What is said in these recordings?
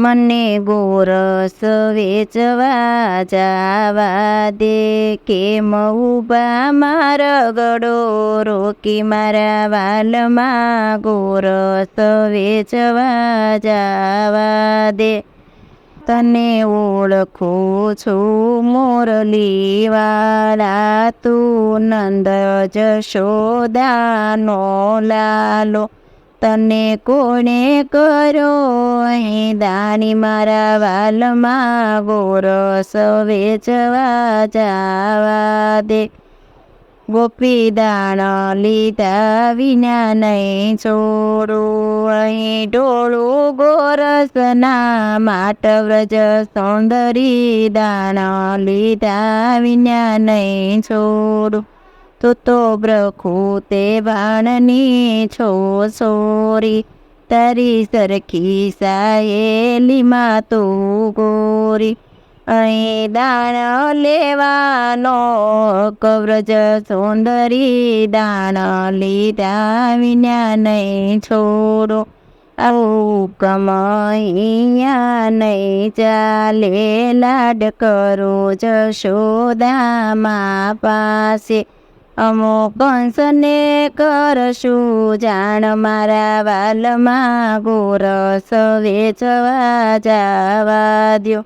મને ગોરસ વેચવા જાવા દે, કેમ ઊભા મારા ગળો રોકી મારા વાલમાં ગોરસ વેચવા જાવા દે. તને ઓળખું છું મોરલીવાળા, તું નંદ જશોદાનો લાલો. તને કોણે કરો અહીં દાણી મારા વાલમાં ગોરસ વેચવા જાવા દે. ગોપી દાણ લીધા વિના નહીં છોડું, અહીં ઢોળું ગોરસના માટ વ્રજ સૌંદરી દાણ લીધા વિના નહીં છોડું. તું તો બ્રખુતે બાણની છો સોરી, તારી સરખી સાયેલીમાં તું ગોરી. અહીં દાણ લેવાનો કવ્રજ સુંદરી, દાણ લીધા વિના નહીં છોડો. આવું કમૈયા નહીં ચાલે, લાડ કરો જશોદામાં પાસે. અમો કંસને કરશું જાણ, મારા વાલમાં ગોરસ વેચવા જાવા દ્યો.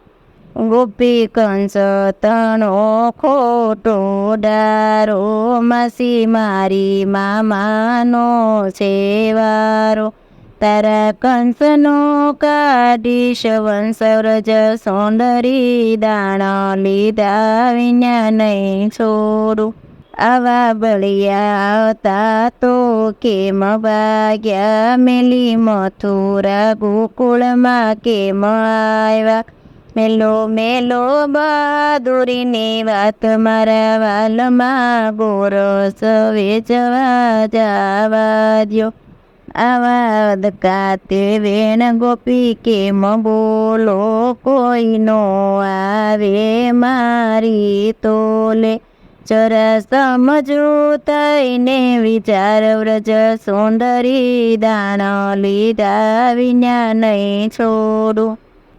ગોપી કંસ તણો ખોટો ડારો, માસી મારી મામાનો છેવારો. તારા કંસનો કાઢીશ વંશવ્રજ સૌંદરી, દાણ લીધા વિના નહીં છોડું. આવા બળિયા હતા તો કેમ ભાગ્યા, મેલી મથુરા ગોકુળમાં કેમ આવ્યા. મેલો મેલો બહાદુરીની વાત, મારા વાલમાં ગોરસ વેચવા જાવા દ્યો. આવા દકાતે વેણ ગોપી કેમ બોલો, કોઈનો આવે મારી તોલે. જરા સમજવું થઈને વિચાર વ્રજ સુંદરી, દાણ લીધા વિના નહીં છોડું.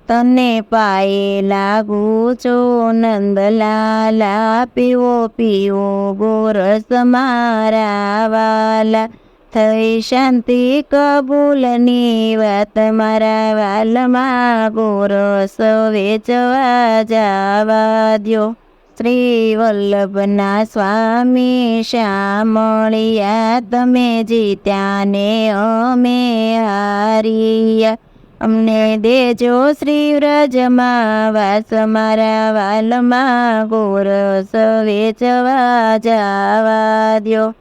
તને પાયે લાગુ છું નંદલાલા, પીવો પીવો ગોરસ મારા વાલા. થઈ શાંતિ કબૂલની વાત, મારા વાલમાં ગોરસ વેચવા જાવા દ્યો. શ્રી વલ્લભના સ્વામી શ્યામળિયા, તમે જીત્યા ને અમે હાર્યા. અમને દેજો શ્રી વ્રજમાં વાસ, મારા વાલમાં ગોરસ વેચવા જાવા દ્યો.